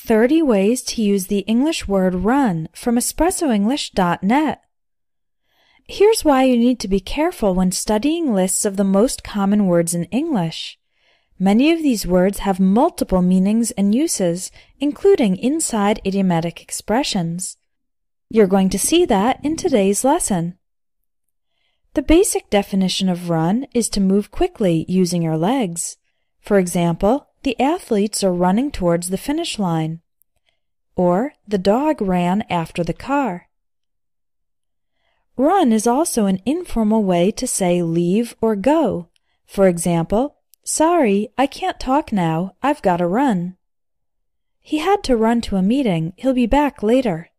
30 ways to use the English word run from espressoenglish.net. Here's why you need to be careful when studying lists of the most common words in English. Many of these words have multiple meanings and uses, including inside idiomatic expressions. You're going to see that in today's lesson. The basic definition of run is to move quickly using your legs. For example, the athletes are running towards the finish line. Or, the dog ran after the car. Run is also an informal way to say leave or go. For example, sorry, I can't talk now, I've got to run. He had to run to a meeting, he'll be back later.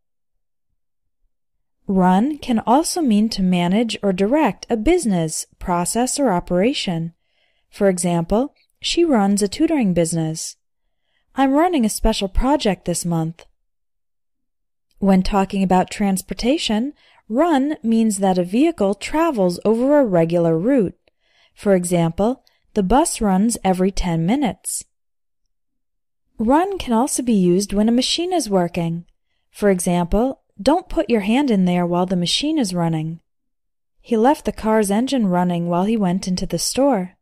Run can also mean to manage or direct a business, process, or operation. For example, she runs a tutoring business. I'm running a special project this month. When talking about transportation, run means that a vehicle travels over a regular route. For example, the bus runs every 10 minutes. Run can also be used when a machine is working. For example, don't put your hand in there while the machine is running. He left the car's engine running while he went into the store.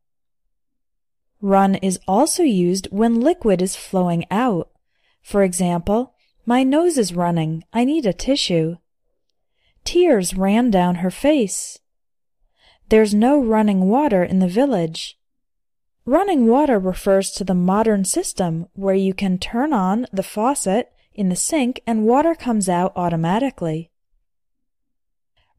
Run is also used when liquid is flowing out. For example, my nose is running, I need a tissue. Tears ran down her face. There's no running water in the village. Running water refers to the modern system where you can turn on the faucet in the sink and water comes out automatically.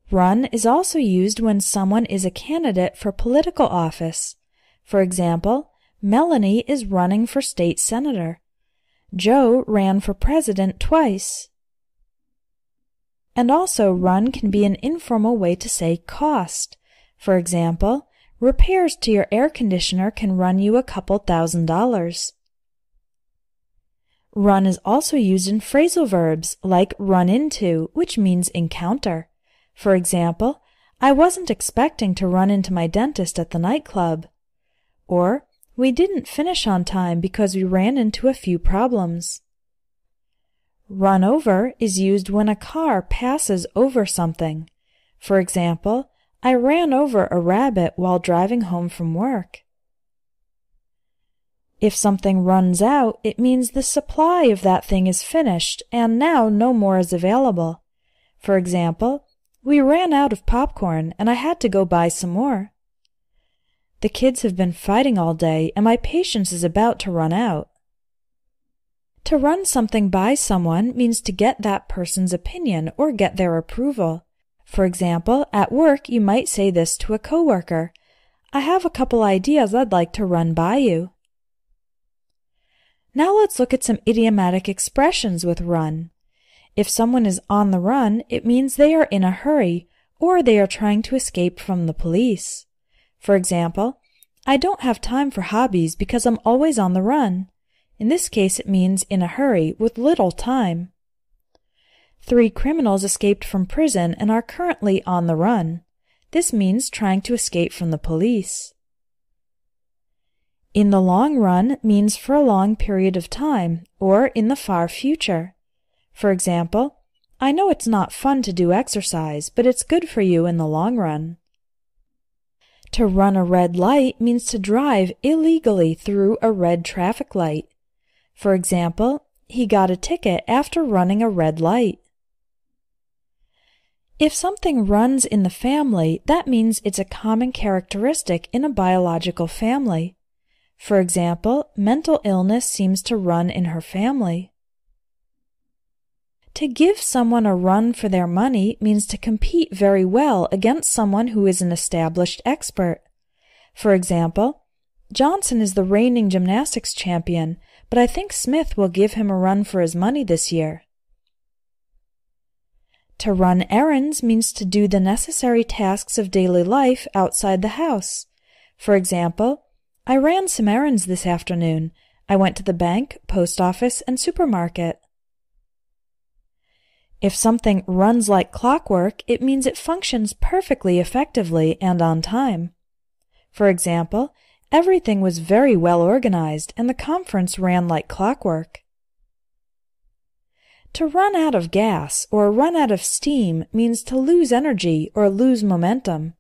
Run is also used when someone is a candidate for political office. For example, Melanie is running for state senator. Joe ran for president twice. And also, run can be an informal way to say cost. For example, repairs to your air conditioner can run you a couple $1,000s. Run is also used in phrasal verbs like run into, which means encounter. For example, I wasn't expecting to run into my dentist at the nightclub. Or, we didn't finish on time because we ran into a few problems. Run over is used when a car passes over something. For example, I ran over a rabbit while driving home from work. If something runs out, it means the supply of that thing is finished and now no more is available. For example, we ran out of popcorn and I had to go buy some more. The kids have been fighting all day and my patience is about to run out. To run something by someone means to get that person's opinion or get their approval. For example, at work you might say this to a coworker, I have a couple ideas I'd like to run by you. Now let's look at some idiomatic expressions with run. If someone is on the run, it means they are in a hurry or they are trying to escape from the police. For example, I don't have time for hobbies because I'm always on the run. In this case, it means in a hurry with little time. 3 criminals escaped from prison and are currently on the run. This means trying to escape from the police. In the long run means for a long period of time or in the far future. For example, I know it's not fun to do exercise, but it's good for you in the long run. To run a red light means to drive illegally through a red traffic light. For example, he got a ticket after running a red light. If something runs in the family, that means it's a common characteristic in a biological family. For example, mental illness seems to run in her family. To give someone a run for their money means to compete very well against someone who is an established expert. For example, Johnson is the reigning gymnastics champion, but I think Smith will give him a run for his money this year. To run errands means to do the necessary tasks of daily life outside the house. For example, I ran some errands this afternoon. I went to the bank, post office, and supermarket. If something runs like clockwork, it means it functions perfectly effectively and on time. For example, everything was very well organized and the conference ran like clockwork. To run out of gas or run out of steam means to lose energy or lose momentum.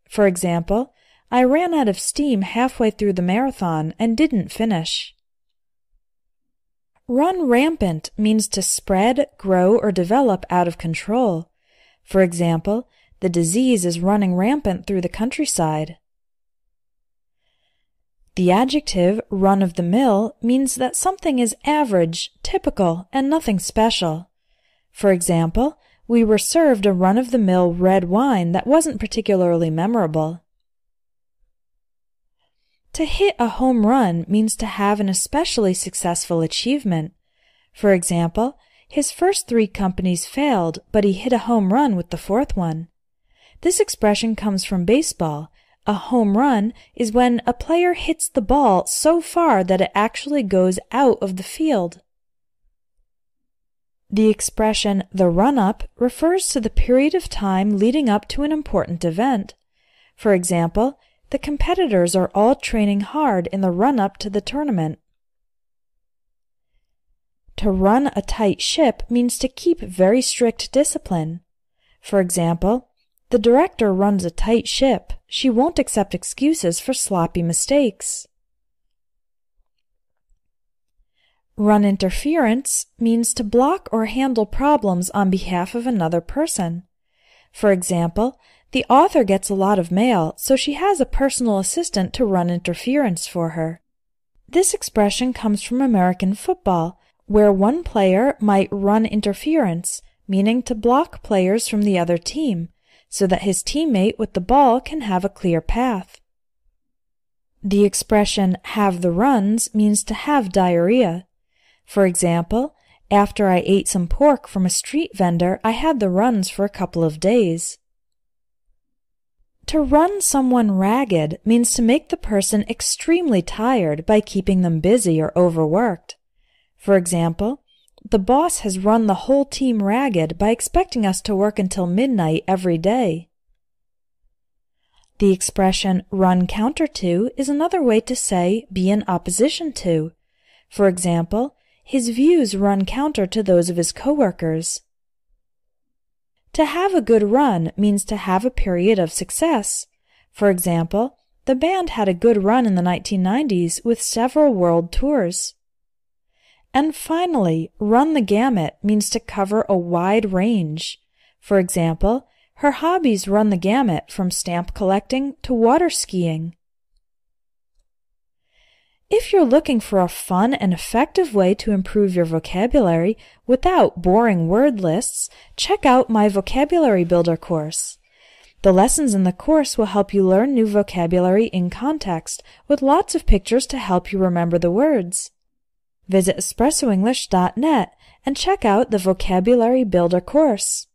For example, I ran out of steam halfway through the marathon and didn't finish. Run rampant means to spread, grow, or develop out of control. For example, the disease is running rampant through the countryside. The adjective run-of-the-mill means that something is average, typical, and nothing special. For example, we were served a run-of-the-mill red wine that wasn't particularly memorable. To hit a home run means to have an especially successful achievement. For example, his first 3 companies failed, but he hit a home run with the 4th one. This expression comes from baseball. A home run is when a player hits the ball so far that it actually goes out of the field. The expression the run-up refers to the period of time leading up to an important event. For example, the competitors are all training hard in the run-up to the tournament. To run a tight ship means to keep very strict discipline. For example, the director runs a tight ship. She won't accept excuses for sloppy mistakes. Run interference means to block or handle problems on behalf of another person. For example, the author gets a lot of mail, so she has a personal assistant to run interference for her. This expression comes from American football, where one player might run interference, meaning to block players from the other team, so that his teammate with the ball can have a clear path. The expression have the runs means to have diarrhea. For example, after I ate some pork from a street vendor, I had the runs for a couple of days. To run someone ragged means to make the person extremely tired by keeping them busy or overworked. For example, the boss has run the whole team ragged by expecting us to work until midnight every day. The expression run counter to is another way to say be in opposition to. For example, his views run counter to those of his coworkers. To have a good run means to have a period of success. For example, the band had a good run in the 1990s with several world tours. And finally, run the gamut means to cover a wide range. For example, her hobbies run the gamut from stamp collecting to water skiing. If you're looking for a fun and effective way to improve your vocabulary without boring word lists, check out my Vocabulary Builder course. The lessons in the course will help you learn new vocabulary in context, with lots of pictures to help you remember the words. Visit espressoenglish.net and check out the Vocabulary Builder course.